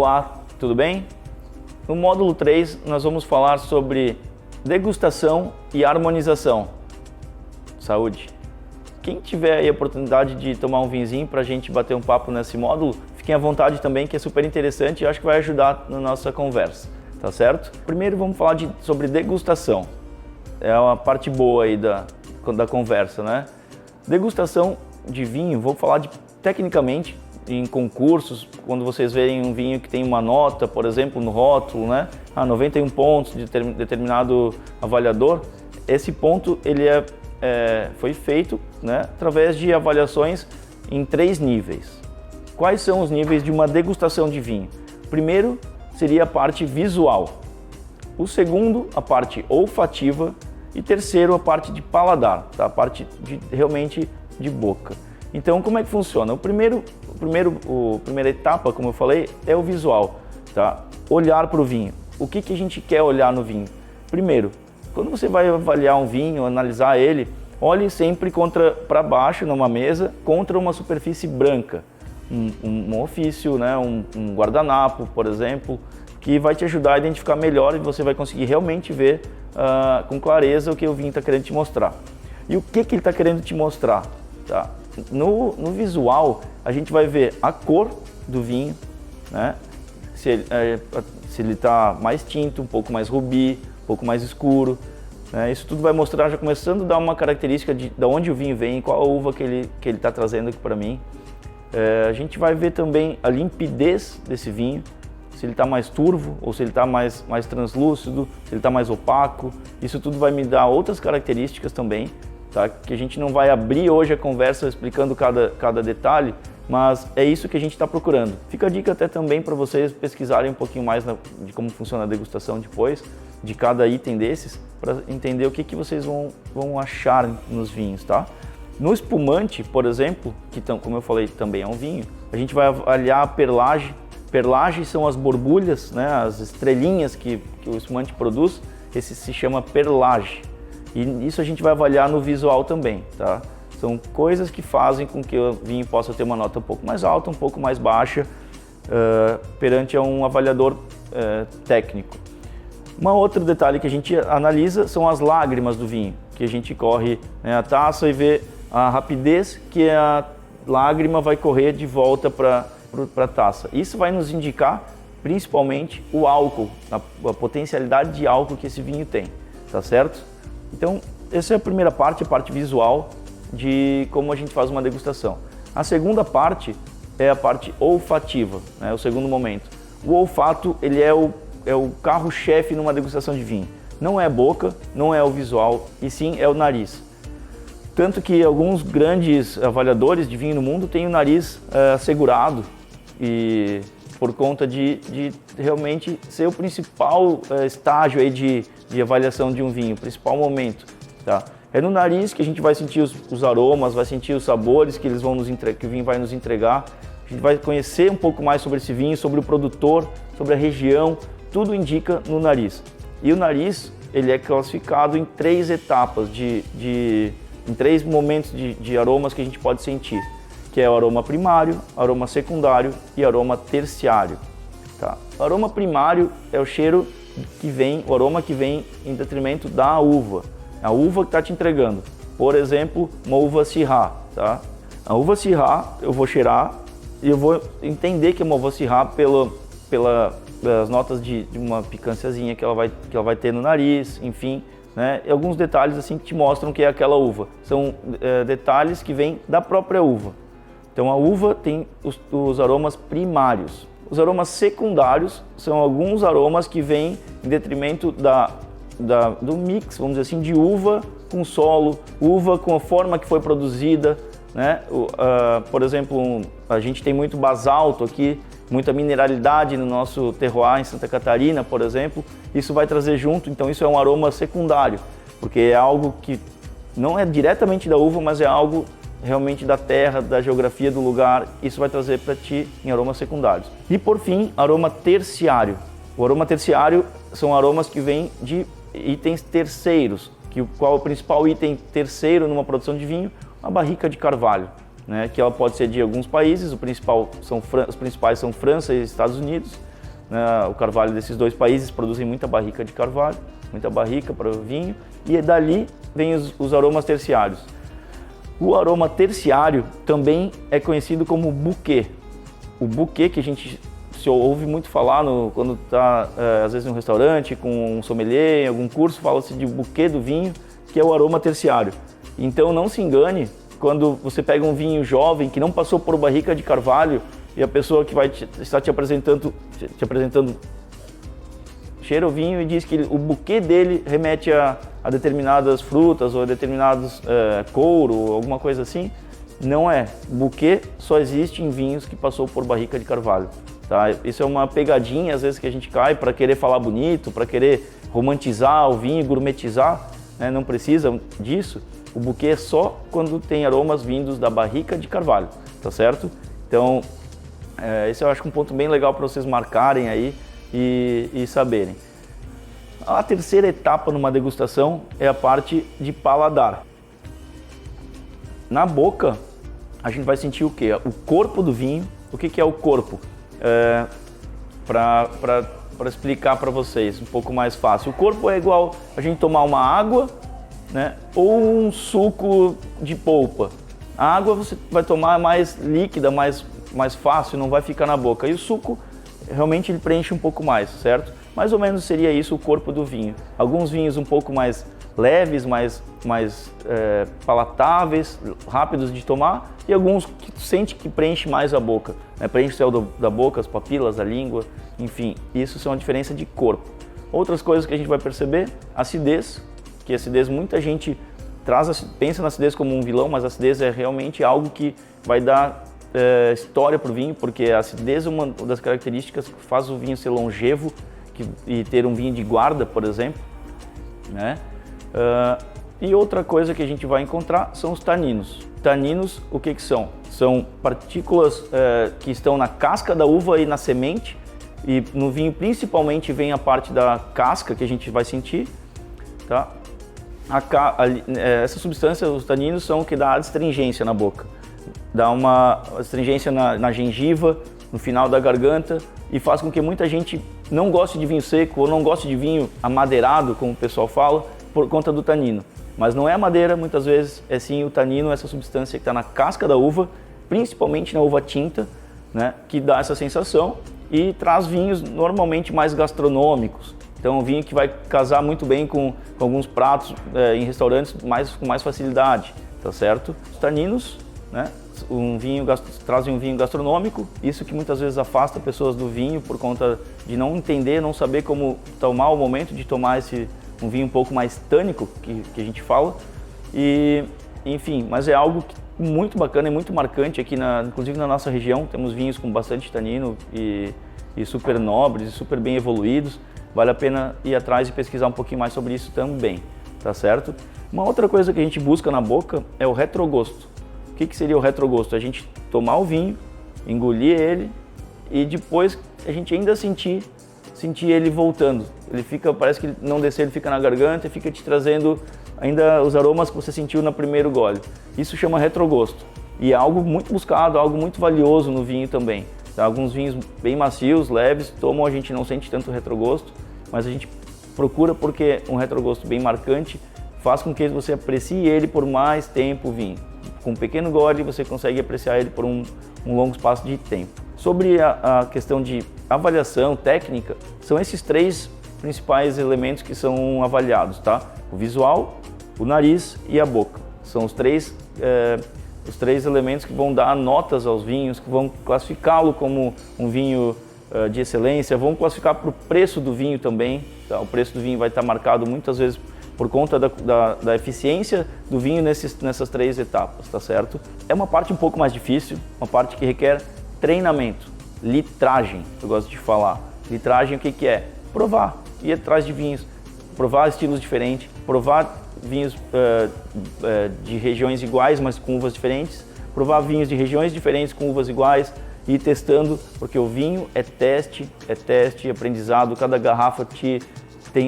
Olá, tudo bem? No módulo 3 nós vamos falar sobre degustação e harmonização. Saúde! Quem tiver aí a oportunidade de tomar um vinhozinho para a gente bater um papo nesse módulo, fiquem à vontade também, que é super interessante e acho que vai ajudar na nossa conversa, tá certo? Primeiro vamos falar sobre degustação. É uma parte boa aí da conversa, né? Degustação de vinho, vou falar tecnicamente em concursos, quando vocês verem um vinho que tem uma nota, por exemplo, no rótulo, né? 91 pontos de determinado avaliador, esse ponto ele foi feito, né, através de avaliações em 3 níveis. Quais são os níveis de uma degustação de vinho? O primeiro seria a parte visual, o segundo a parte olfativa e terceiro a parte de paladar, tá? A parte realmente de boca. Então, como é que funciona? A primeira etapa, como eu falei, é o visual, tá? Olhar para o vinho. O que a gente quer olhar no vinho? Primeiro, quando você vai avaliar um vinho, analisar ele, olhe sempre para baixo, numa mesa, contra uma superfície branca. Um ofício, né? um guardanapo, por exemplo, que vai te ajudar a identificar melhor e você vai conseguir realmente ver com clareza o que o vinho está querendo te mostrar. E o que ele está querendo te mostrar? Tá? No visual, a gente vai ver a cor do vinho, né? Se ele está mais tinto, um pouco mais rubi, um pouco mais escuro. Né? Isso tudo vai mostrar, já começando a dar uma característica de onde o vinho vem, qual a uva que ele está trazendo aqui para mim. A gente vai ver também a limpidez desse vinho, se ele está mais turvo ou se ele está mais translúcido, se ele está mais opaco. Isso tudo vai me dar outras características também. Tá? Que a gente não vai abrir hoje a conversa explicando cada detalhe, mas é isso que a gente está procurando. Fica a dica até também para vocês pesquisarem um pouquinho mais de como funciona a degustação depois, de cada item desses, para entender o que vocês vão achar nos vinhos. Tá? No espumante, por exemplo, que como eu falei também é um vinho, a gente vai avaliar a perlage. Perlage são as borbulhas, né, as estrelinhas que o espumante produz, esse se chama perlage. E isso a gente vai avaliar no visual também, tá? São coisas que fazem com que o vinho possa ter uma nota um pouco mais alta, um pouco mais baixa, perante um avaliador técnico. Um outro detalhe que a gente analisa são as lágrimas do vinho, que a gente corre, né, a taça e vê a rapidez que a lágrima vai correr de volta para a taça. Isso vai nos indicar principalmente o álcool, a potencialidade de álcool que esse vinho tem, tá certo? Então, essa é a primeira parte, a parte visual de como a gente faz uma degustação. A segunda parte é a parte olfativa, né, o segundo momento. O olfato, ele é o carro-chefe numa degustação de vinho. Não é a boca, não é o visual, e sim é o nariz. Tanto que alguns grandes avaliadores de vinho no mundo têm o nariz assegurado, e por conta de realmente ser o principal estágio aí de avaliação de um vinho, o principal momento. Tá? É no nariz que a gente vai sentir os aromas, vai sentir os sabores que que o vinho vai nos entregar. A gente vai conhecer um pouco mais sobre esse vinho, sobre o produtor, sobre a região, tudo indica no nariz. E o nariz, ele é classificado em 3 etapas, em 3 momentos de aromas que a gente pode sentir, que é o aroma primário, aroma secundário e aroma terciário. Tá? O aroma primário é o cheiro o aroma que vem em detrimento da uva, a uva que está te entregando. Por exemplo, uma uva Syrah, tá? A uva Syrah eu vou cheirar e eu vou entender que é uma uva Syrah pelas notas de uma picânciazinha que ela vai ter no nariz, enfim, né? E alguns detalhes assim que te mostram que é aquela uva. São detalhes que vêm da própria uva. Então a uva tem os aromas primários. Os aromas secundários são alguns aromas que vêm em detrimento do mix, vamos dizer assim, de uva com solo, uva com a forma que foi produzida, né? Por exemplo, a gente tem muito basalto aqui, muita mineralidade no nosso terroir em Santa Catarina, por exemplo. Isso vai trazer junto, então isso é um aroma secundário, porque é algo que não é diretamente da uva, mas é algo realmente da terra, da geografia do lugar. Isso vai trazer para ti em aromas secundários. E por fim, aroma terciário. O aroma terciário são aromas que vêm de itens terceiros, qual é o principal item terceiro numa produção de vinho? A barrica de carvalho. né, que ela pode ser de alguns países, os principais são França e Estados Unidos, né? O carvalho desses dois países produzem muita barrica de carvalho, muita barrica para o vinho, e dali vem os aromas terciários. O aroma terciário também é conhecido como buquê. O buquê que a gente se ouve muito falar quando está, às vezes, em um restaurante, com um sommelier, em algum curso, fala-se de buquê do vinho, que é o aroma terciário. Então não se engane quando você pega um vinho jovem que não passou por barrica de carvalho e a pessoa que vai estar te apresentando cheira o vinho e diz que o buquê dele remete a determinadas frutas ou a determinados couro, alguma coisa assim. Não é. Buquê só existe em vinhos que passou por barrica de carvalho. Tá? Isso é uma pegadinha, às vezes, que a gente cai para querer falar bonito, para querer romantizar o vinho, gourmetizar, né? Não precisa disso. O buquê é só quando tem aromas vindos da barrica de carvalho, tá certo? Então, esse eu acho um ponto bem legal para vocês marcarem aí e saberem. A terceira etapa numa degustação é a parte de paladar. Na boca, a gente vai sentir o quê? O corpo do vinho. O que é o corpo? Para explicar para vocês, um pouco mais fácil. O corpo é igual a gente tomar uma água, né, ou um suco de polpa. A água você vai tomar mais líquida, mais fácil, não vai ficar na boca. E o suco, realmente, ele preenche um pouco mais, certo? Mais ou menos seria isso o corpo do vinho. Alguns vinhos um pouco mais leves, mais palatáveis, rápidos de tomar, e alguns que tu sente que preenche mais a boca, né? Preenche o céu da boca, as papilas, a língua, enfim, isso são a diferença de corpo. Outras coisas que a gente vai perceber, acidez, que acidez muita gente pensa na acidez como um vilão, mas a acidez é realmente algo que vai dar história para o vinho, porque a acidez é uma das características que faz o vinho ser longevo e ter um vinho de guarda, por exemplo, né? E outra coisa que a gente vai encontrar são os taninos. Taninos, o que são? São partículas que estão na casca da uva e na semente, e no vinho principalmente vem a parte da casca que a gente vai sentir, tá? Essa substância, os taninos, são o que dá astringência na boca, dá uma astringência na gengiva, no final da garganta, e faz com que muita gente não goste de vinho seco ou não goste de vinho amadeirado, como o pessoal fala, por conta do tanino. Mas não é a madeira, muitas vezes, é sim o tanino, essa substância que está na casca da uva, principalmente na uva tinta, né, que dá essa sensação e traz vinhos normalmente mais gastronômicos. Então, um vinho que vai casar muito bem com alguns pratos em restaurantes com mais facilidade, tá certo? Os taninos, né, trazem um vinho gastronômico, isso que muitas vezes afasta pessoas do vinho por conta de não entender, não saber como tomar o momento de tomar um vinho um pouco mais tânico, que a gente fala, e enfim, mas é algo muito bacana e muito marcante aqui, inclusive na nossa região, temos vinhos com bastante tanino e super nobres e super bem evoluídos, vale a pena ir atrás e pesquisar um pouquinho mais sobre isso também, tá certo? Uma outra coisa que a gente busca na boca é o retrogosto. O que seria o retrogosto? A gente tomar o vinho, engolir ele e depois a gente ainda sentir ele voltando. Ele parece que não descer, ele fica na garganta e fica te trazendo ainda os aromas que você sentiu no primeiro gole. Isso chama retrogosto. E é algo muito buscado, algo muito valioso no vinho também. Tá? Alguns vinhos bem macios, leves, a gente não sente tanto retrogosto, mas a gente procura porque um retrogosto bem marcante faz com que você aprecie ele por mais tempo o vinho. Com um pequeno gole você consegue apreciar ele por um longo espaço de tempo. Sobre a questão de avaliação técnica, são esses três principais elementos que são avaliados, tá? O visual, o nariz e a boca. São os três elementos que vão dar notas aos vinhos, que vão classificá-lo como um vinho de excelência, vão classificar para o preço do vinho também. Tá? O preço do vinho vai estar marcado muitas vezes por conta da eficiência do vinho nessas três etapas, tá certo? É uma parte um pouco mais difícil, uma parte que requer treinamento, litragem, eu gosto de falar. Litragem o que é? Provar, ir atrás de vinhos, provar estilos diferentes, provar vinhos de regiões iguais, mas com uvas diferentes, provar vinhos de regiões diferentes com uvas iguais, e ir testando, porque o vinho é teste, aprendizado, cada garrafa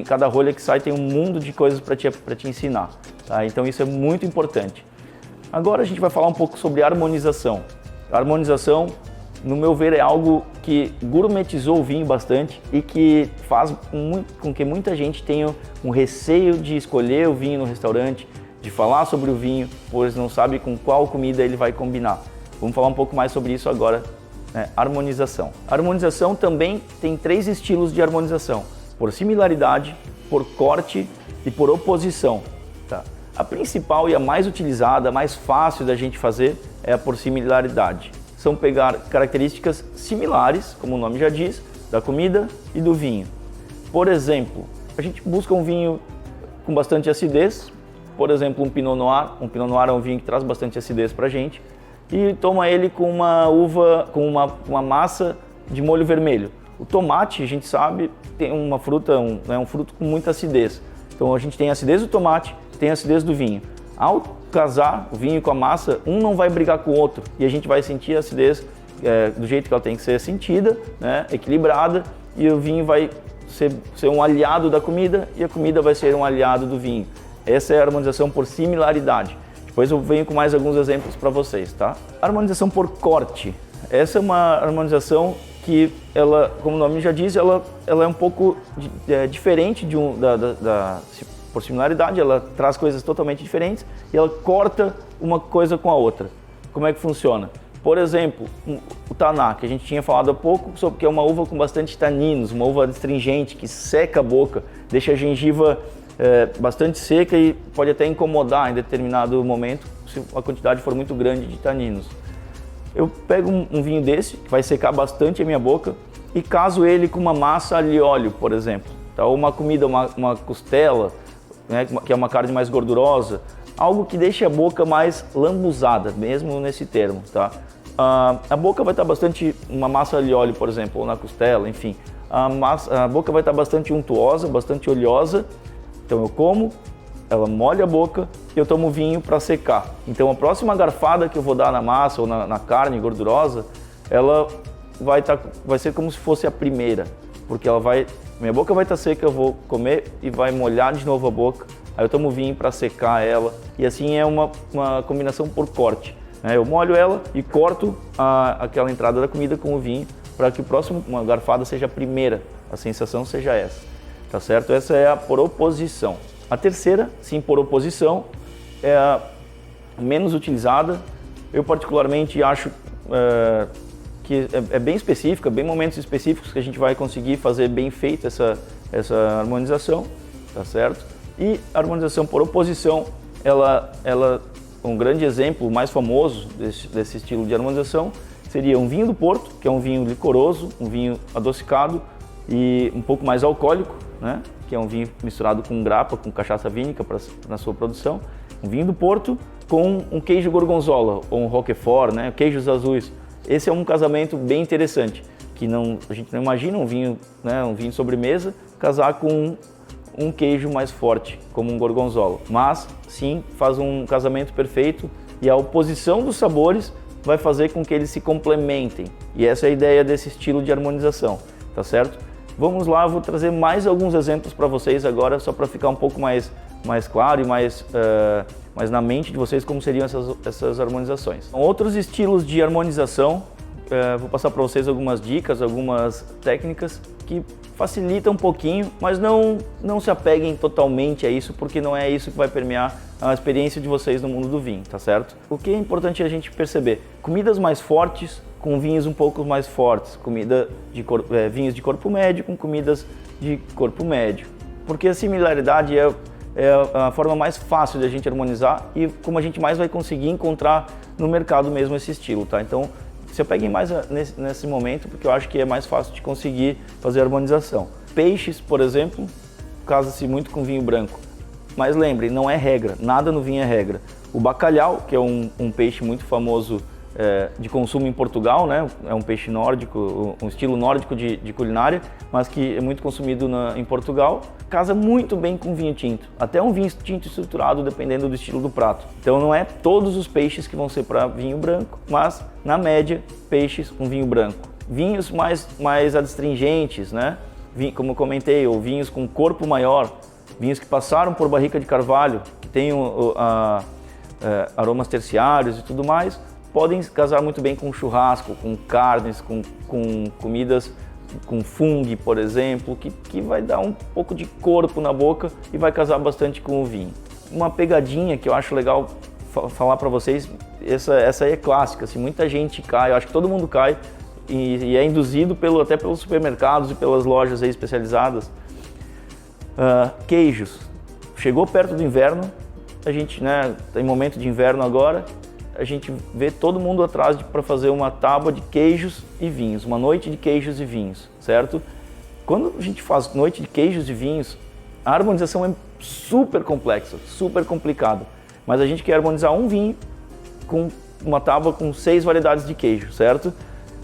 cada rolha que sai tem um mundo de coisas para te ensinar, tá? Então isso é muito importante. Agora a gente vai falar um pouco sobre harmonização. A harmonização no meu ver, é algo que gourmetizou o vinho bastante e que faz com que muita gente tenha um receio de escolher o vinho no restaurante, de falar sobre o vinho, pois não sabe com qual comida ele vai combinar. Vamos falar um pouco mais sobre isso agora, né? Harmonização. A harmonização também tem 3 estilos de harmonização: por similaridade, por corte e por oposição. Tá? A principal e a mais utilizada, a mais fácil da gente fazer é a por similaridade. São pegar características similares, como o nome já diz, da comida e do vinho. Por exemplo, a gente busca um vinho com bastante acidez, por exemplo, um Pinot Noir. Um Pinot Noir é um vinho que traz bastante acidez para a gente, e toma ele com uma uva, com uma massa de molho vermelho. O tomate, a gente sabe, tem uma fruta, um fruto com muita acidez. Então a gente tem a acidez do tomate, tem a acidez do vinho. Ao casar o vinho com a massa, um não vai brigar com o outro e a gente vai sentir a acidez do jeito que ela tem que ser sentida, né, equilibrada, e o vinho vai ser um aliado da comida e a comida vai ser um aliado do vinho. Essa é a harmonização por similaridade. Depois eu venho com mais alguns exemplos para vocês, tá? Harmonização por corte. Essa é uma harmonização que, ela, como o nome já diz, ela é um pouco diferente por similaridade. Ela traz coisas totalmente diferentes e ela corta uma coisa com a outra. Como é que funciona? Por exemplo, o Taná, que a gente tinha falado há pouco, sobre que é uma uva com bastante taninos, uma uva astringente que seca a boca, deixa a gengiva bastante seca e pode até incomodar em determinado momento se a quantidade for muito grande de taninos. Eu pego um vinho desse, que vai secar bastante a minha boca, e caso ele com uma massa alho e óleo, por exemplo. Tá? Ou uma comida, uma costela, né, que é uma carne mais gordurosa, algo que deixe a boca mais lambuzada, mesmo nesse termo. Tá? A boca vai estar bastante, uma massa alho e óleo, por exemplo, ou na costela, enfim. A boca vai estar bastante untuosa, bastante oleosa. Então eu como, ela molha a boca e eu tomo vinho para secar. Então a próxima garfada que eu vou dar na massa ou na carne gordurosa, ela vai ser como se fosse a primeira, porque minha boca vai estar seca, eu vou comer e vai molhar de novo a boca. Aí eu tomo vinho para secar ela e assim é uma combinação por corte. Né? Eu molho ela e corto aquela entrada da comida com o vinho para que uma garfada seja a primeira, a sensação seja essa. Tá certo? Essa é a por oposição. A terceira, sim, por oposição, é a menos utilizada. Eu particularmente acho que é bem específica, bem momentos específicos que a gente vai conseguir fazer bem feita essa harmonização, tá certo? E a harmonização por oposição, um grande exemplo, o mais famoso desse estilo de harmonização, seria um vinho do Porto, que é um vinho licoroso, um vinho adocicado e um pouco mais alcoólico, né? Que é um vinho misturado com grappa, com cachaça vínica na sua produção. Um vinho do Porto com um queijo gorgonzola ou um roquefort, né? Queijos azuis. Esse é um casamento bem interessante, que a gente não imagina um vinho, né? Um vinho sobremesa casar com um queijo mais forte, como um gorgonzola. Mas, sim, faz um casamento perfeito e a oposição dos sabores vai fazer com que eles se complementem. E essa é a ideia desse estilo de harmonização, tá certo? Vamos lá, vou trazer mais alguns exemplos para vocês agora, só para ficar um pouco mais claro e mais na mente de vocês como seriam essas harmonizações. Outros estilos de harmonização, vou passar para vocês algumas dicas, algumas técnicas que facilitam um pouquinho, mas não se apeguem totalmente a isso, porque não é isso que vai permear a experiência de vocês no mundo do vinho, tá certo? O que é importante a gente perceber? Comidas mais fortes com vinhos um pouco mais fortes, vinhos de corpo médio com comidas de corpo médio, porque a similaridade é a forma mais fácil de a gente harmonizar e como a gente mais vai conseguir encontrar no mercado mesmo esse estilo, tá? Então, se apeguem mais nesse momento, porque eu acho que é mais fácil de conseguir fazer a harmonização. Peixes, por exemplo, casa-se muito com vinho branco, mas lembrem, não é regra, nada no vinho é regra. O bacalhau, que é um peixe muito famoso de consumo em Portugal, né? É um peixe nórdico, um estilo nórdico de culinária, mas que é muito consumido em Portugal, casa muito bem com vinho tinto, até um vinho tinto estruturado dependendo do estilo do prato. Então não é todos os peixes que vão ser para vinho branco, mas na média peixes com vinho branco. Vinhos mais adstringentes, né? Como eu comentei, ou vinhos com corpo maior, vinhos que passaram por barrica de carvalho, que tem aromas terciários e tudo mais, podem casar muito bem com churrasco, com carnes, com comidas, com fungo, por exemplo, que vai dar um pouco de corpo na boca e vai casar bastante com o vinho. Uma pegadinha que eu acho legal falar para vocês, essa aí é clássica, assim, muita gente cai, eu acho que todo mundo cai e é induzido até pelos supermercados e pelas lojas aí especializadas. Queijos. Chegou perto do inverno, a gente, né, tá em momento de inverno agora, a gente vê todo mundo atrás para fazer uma tábua de queijos e vinhos, uma noite de queijos e vinhos, certo? Quando a gente faz noite de queijos e vinhos, a harmonização é super complexa, super complicada, mas a gente quer harmonizar um vinho com uma tábua com 6 variedades de queijo, certo?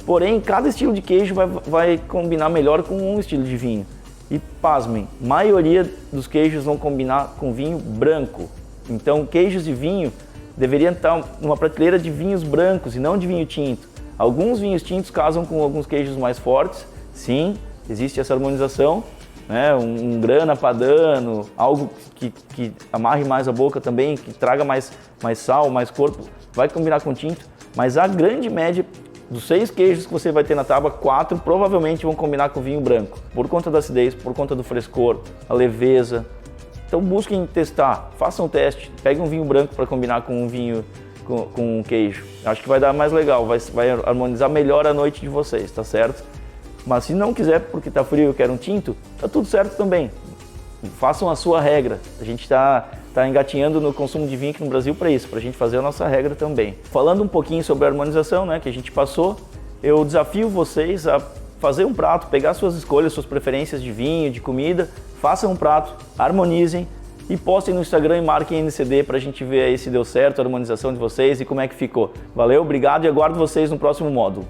Porém, cada estilo de queijo vai combinar melhor com um estilo de vinho. E pasmem, a maioria dos queijos vão combinar com vinho branco. Então, queijos e vinho deveriam estar numa prateleira de vinhos brancos e não de vinho tinto. Alguns vinhos tintos casam com alguns queijos mais fortes, sim, existe essa harmonização, né? Um grana padano, algo que amarre mais a boca também, que traga mais sal, mais corpo, vai combinar com tinto, mas a grande média dos 6 queijos que você vai ter na tábua, 4 provavelmente vão combinar com vinho branco, por conta da acidez, por conta do frescor, a leveza. Então busquem testar, façam um teste, peguem um vinho branco para combinar com um vinho com um queijo. Acho que vai dar mais legal, vai harmonizar melhor a noite de vocês, tá certo? Mas se não quiser, porque tá frio e quer um tinto, tá tudo certo também. Façam a sua regra. A gente tá engatinhando no consumo de vinho aqui no Brasil para isso, para a gente fazer a nossa regra também. Falando um pouquinho sobre a harmonização, né, que a gente passou, eu desafio vocês a fazer um prato, pegar suas escolhas, suas preferências de vinho, de comida, façam um prato, harmonizem e postem no Instagram e marquem NCD para a gente ver aí se deu certo a harmonização de vocês e como é que ficou. Valeu, obrigado e aguardo vocês no próximo módulo.